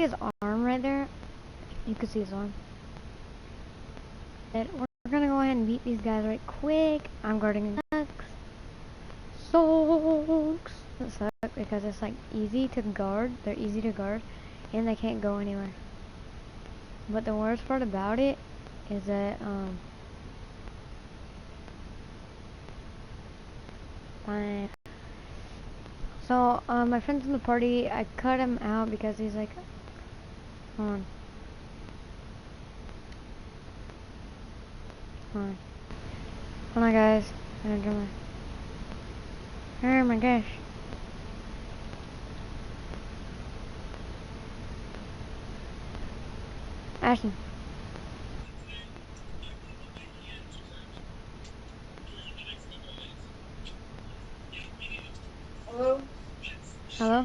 his arm right there. You can see his arm. And we're gonna go ahead and beat these guys right quick. I'm guarding the ducks. Sucks. It sucks because it's like easy to guard. They're easy to guard, and they can't go anywhere. But the worst part about it is that fine. So my friend's in the party. I cut him out because he's like, hold on. Hold on, guys. Oh my gosh. Ashton. Hello? Hello?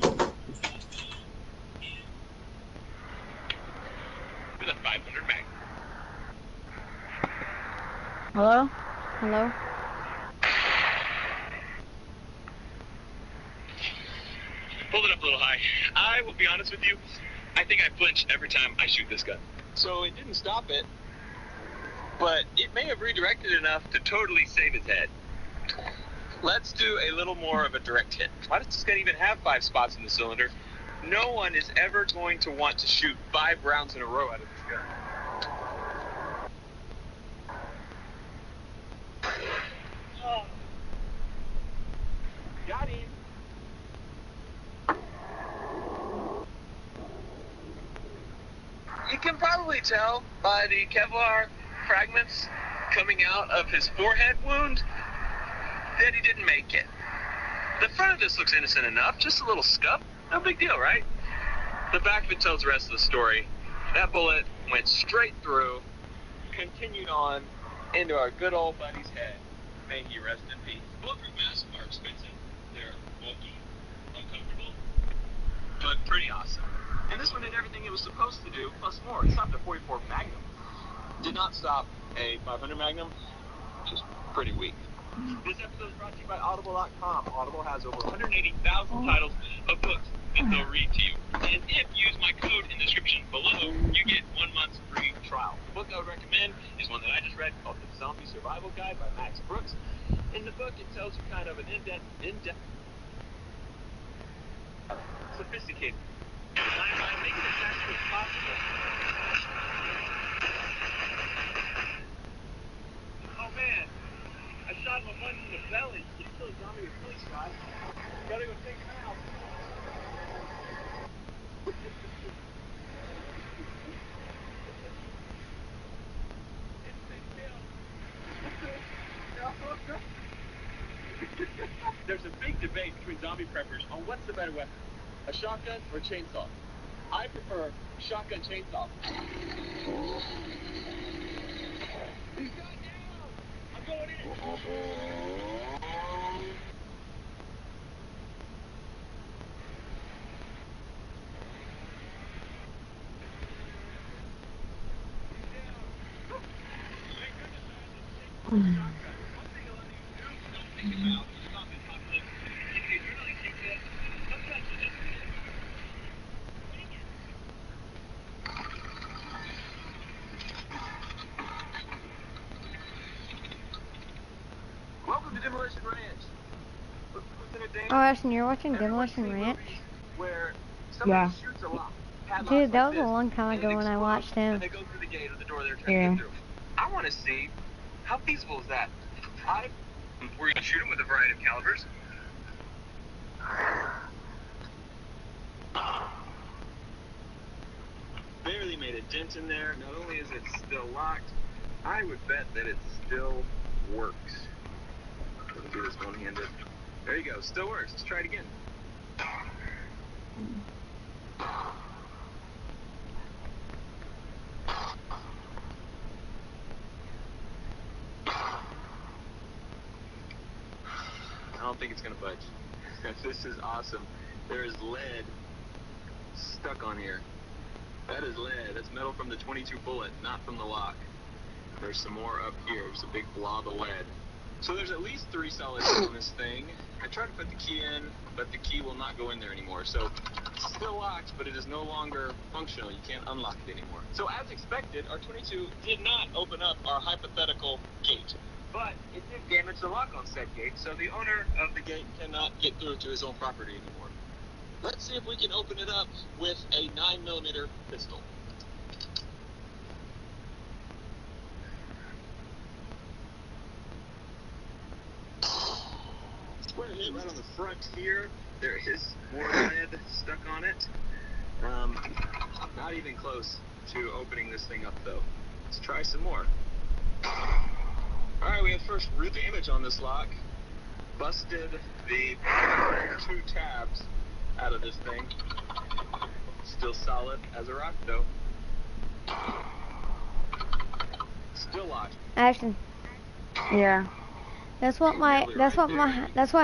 With a 500 mag. Hello? Hello? Pulled it up a little high. I will be honest with you, I think I flinch every time I shoot this gun. So it didn't stop it, but it may have redirected enough to totally save its head. Let's do a little more of a direct hit. Why does this gun even have 5 spots in the cylinder? No one is ever going to want to shoot 5 rounds in a row out of this gun. Oh. Got him. You can probably tell by the Kevlar fragments coming out of his forehead wound that he didn't make it. The front of this looks innocent enough, just a little scuff. No big deal, right? The back of it tells the rest of the story. That bullet went straight through, continued on into our good old buddy's head. May he rest in peace. Bulletproof masks are expensive. They're bulky, uncomfortable, but pretty awesome. And this one did everything it was supposed to do, plus more. It stopped a 44 Magnum. Did not stop a 500 Magnum, which is pretty weak. This episode is brought to you by Audible.com. Audible has over 180,000 titles of books that they'll read to you. And if you use my code in the description below, you get 1 month's free trial. The book I would recommend is one that I just read called The Zombie Survival Guide by Max Brooks. In the book, it tells you kind of an in-depth, sophisticated design by making it as fast as possible. Oh man, I shot him once in the belly. He killed a zombie with police shot. Gotta go take him out. There's a big debate between zombie preppers on what's the better weapon, a shotgun or a chainsaw. I prefer shotgun chainsaw. He's gone down! I'm going in! Welcome to Demolition Ranch. Oh, Ashton, you're watching Demolition Ranch? Where Yeah. shoots a lot. Dude, that was a long time ago when I watched him. They go through the gate or the door they're trying to get through. I want to see how feasible is that. We're going to shoot him with a variety of calibers. Barely made a dent in there. Not only is it still locked, I would bet that it still works. Let's do this one-handed. There you go. Still works. Let's try it again. I don't think it's gonna budge. This is awesome. There is lead stuck on here. That is lead. That's metal from the 22 bullet, not from the lock. There's some more up here. There's a big blob of lead. So there's at least 3 solid keys on this thing. I tried to put the key in, but the key will not go in there anymore. So it's still locked, but it is no longer functional. You can't unlock it anymore. So as expected, our 22 did not open up our hypothetical gate. But it did damage the lock on said gate, so the owner of the gate cannot get through to his own property anymore. Let's see if we can open it up with a 9mm pistol. Square hit right on the front here. There is more lead stuck on it. Not even close to opening this thing up though. Let's try some more. Alright, we have first real damage on this lock. Busted the 2 tabs out of this thing. Still solid as a rock though. Still locked. Ashton, Yeah. that's what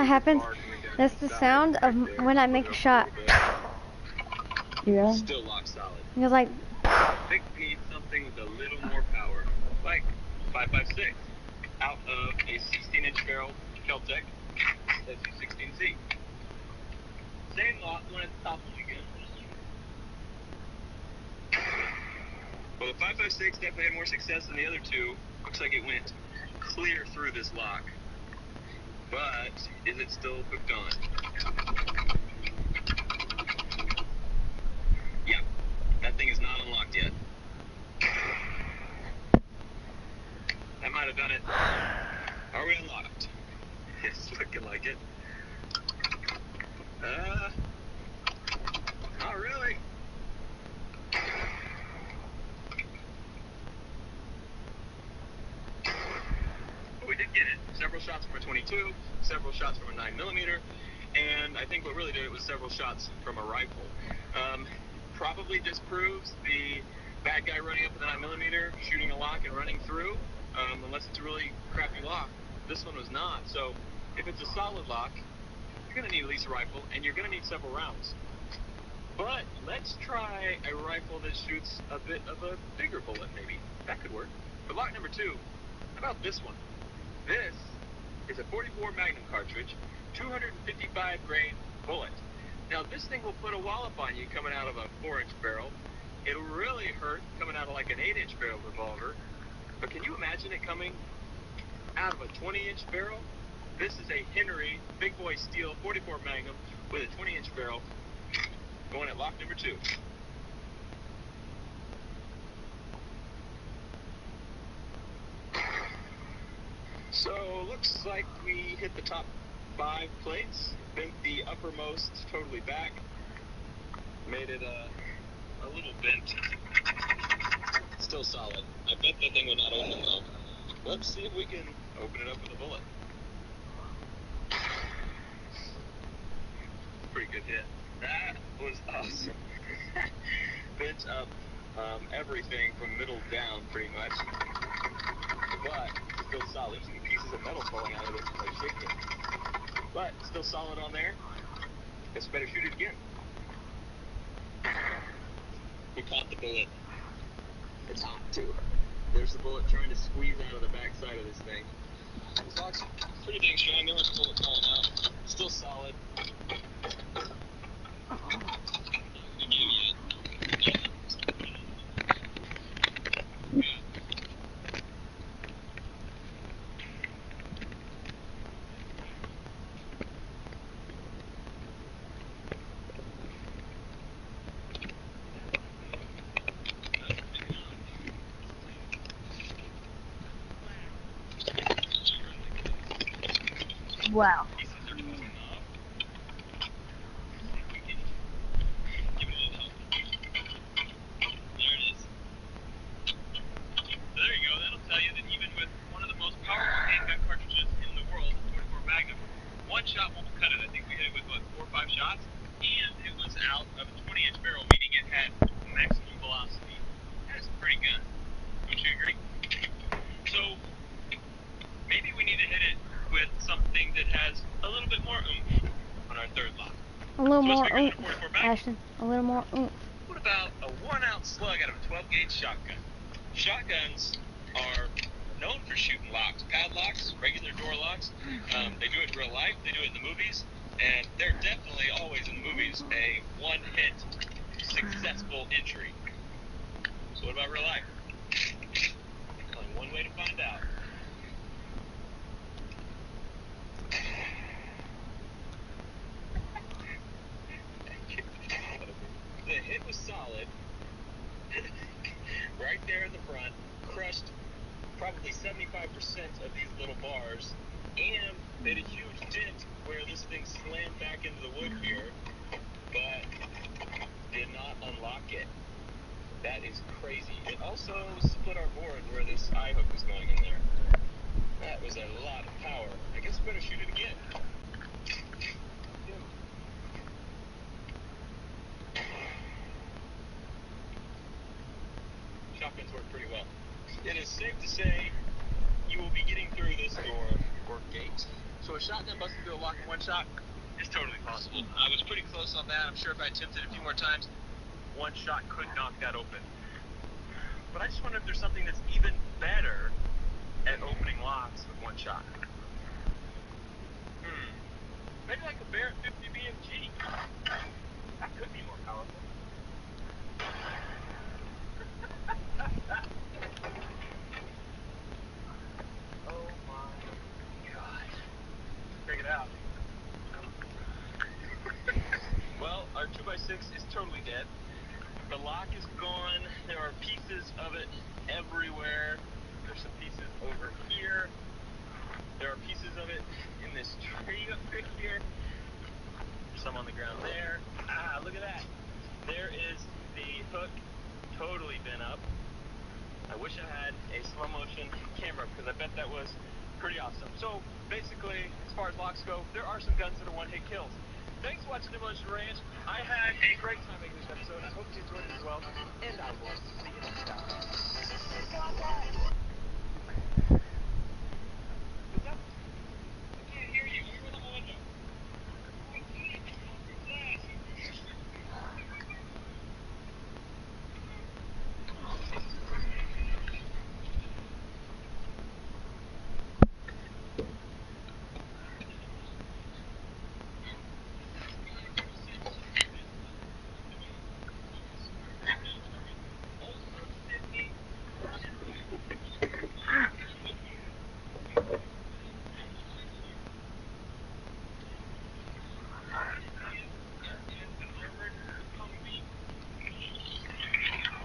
happens. That's the sound of when I make a shot. Yeah. Still locked solid. It's like, I think we need something with a little more power. Like 5.56 out of a 16-inch barrel Keltec SU16Z. Same lock, one at the top again. Well, the 5.56 definitely had more success than the other 2. Looks like it went clear through this lock. But is it still hooked on? Yeah, that thing is not unlocked yet. That might have done it. Are we unlocked? It's looking like it. Not really. But we did get it. Several shots from a 22, several shots from a 9mm, and I think what really did it was several shots from a rifle. Probably disproves the bad guy running up with a 9mm, shooting a lock and running through, unless it's a really crappy lock. This one was not, so if it's a solid lock, you're going to need at least a rifle, and you're going to need several rounds. But let's try a rifle that shoots a bit of a bigger bullet, maybe. That could work. For lock number 2, how about this one? This is a 44 Magnum cartridge, 255 grain bullet. Now this thing will put a wallop on you coming out of a 4-inch barrel. It'll really hurt coming out of like an 8-inch barrel revolver. But can you imagine it coming out of a 20-inch barrel? This is a Henry Big Boy Steel 44 Magnum with a 20-inch barrel going at lock number 2. So looks like we hit the top 5 plates, bent the uppermost totally back, made it a little bent. Still solid. I bet that thing will not open though. Let's see if we can open it up with a bullet. Pretty good hit. That was awesome. Bent up everything from middle down pretty much. But still solid. Some pieces of metal falling out of it as I shake it. But still solid on there. Guess better shoot it again. We caught the bullet. It's hot too. There's the bullet trying to squeeze out of the back side of this thing. This lock's pretty dang strong. No one's bullet falling out. Still solid. Wow. One shot won't cut it. I think we hit it with, what, 4 or 5 shots? And it was out of a 20-inch barrel, meaning it had maximum velocity. That is a pretty gun. Don't you agree? So, maybe we need to hit it with something that has a little bit more oomph on our third lock. a little So more let's make oomph, it a 44 mag. Ashton. A little more oomph. What about a 1-ounce slug out of a 12-gauge shotgun? Shotguns are known for shooting locks, padlocks, regular door locks. They do it in real life. They do it in the movies, and they're definitely always in the movies a one-hit successful entry. So what about real life? Only one way to find out. The hit was solid. Right there in the front, crushed probably 75% of these little bars, and made a huge dent where this thing slammed back into the wood here, but did not unlock it. That is crazy. It also split our board where this eye hook was going in there. That was a lot of power. I guess we better shoot it again. Shotguns work pretty well. It is safe to say you will be getting through this door or gate. So a shotgun busting through a lock in one shot is totally possible. I was pretty close on that. I'm sure if I attempted a few more times, one shot could knock that open. But I just wonder if there's something that's even better at opening locks with one shot. Maybe like a Barrett 50 BMG. That could be more powerful. Oh my god. Check it out. Well, our 2x6 is totally dead. The lock is gone. There are pieces of it everywhere. There's some pieces over here. There are pieces of it in this tree up here. Some on the ground there. Ah, look at that. There is the hook totally bent up. I wish I had a slow motion camera because I bet that was pretty awesome. So basically, as far as locks go, there are some guns that are one-hit kills. Thanks for watching Demolition Ranch. I had a great time making this episode. I hope you enjoyed it as well. And I will see you next time. What's up? I can't hear you. You're in the window.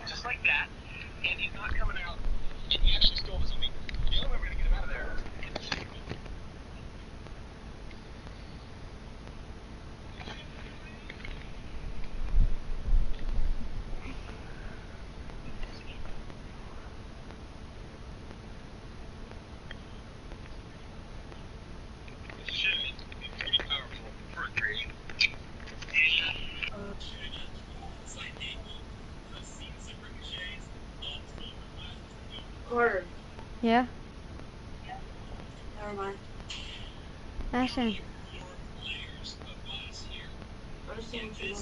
Just like that, and he's not coming out, and he actually stole this on me. The only way we're going to get him out of there is to shoot him. This should be pretty powerful for a tree. Quarter. Yeah? Never mind. Ashton. I was seeing you.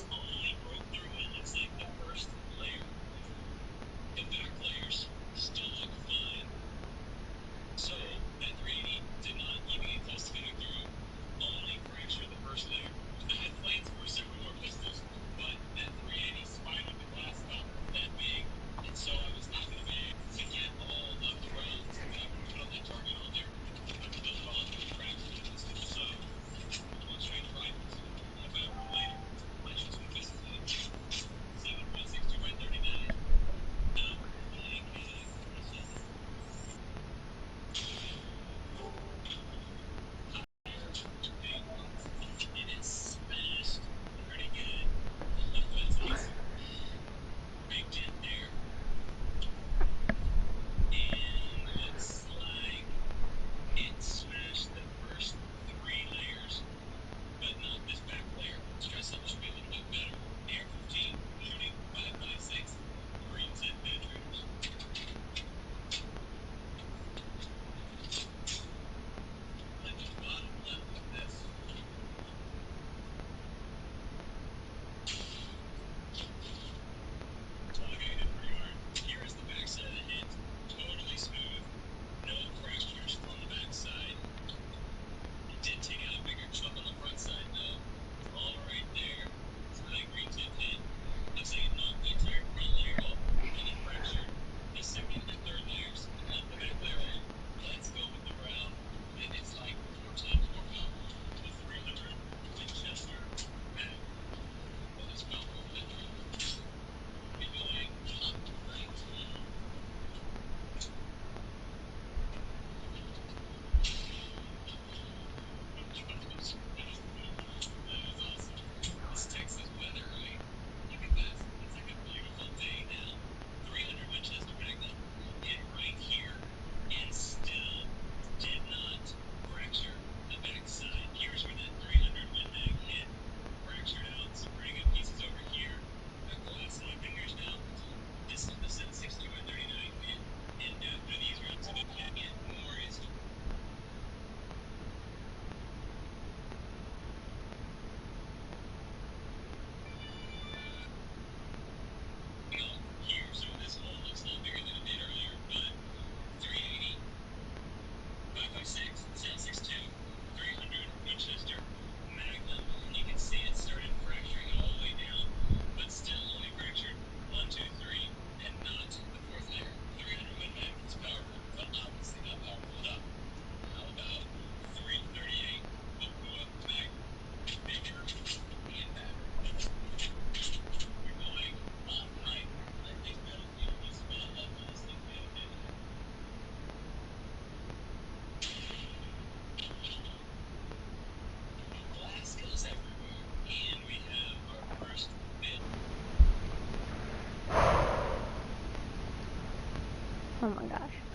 Oh my gosh.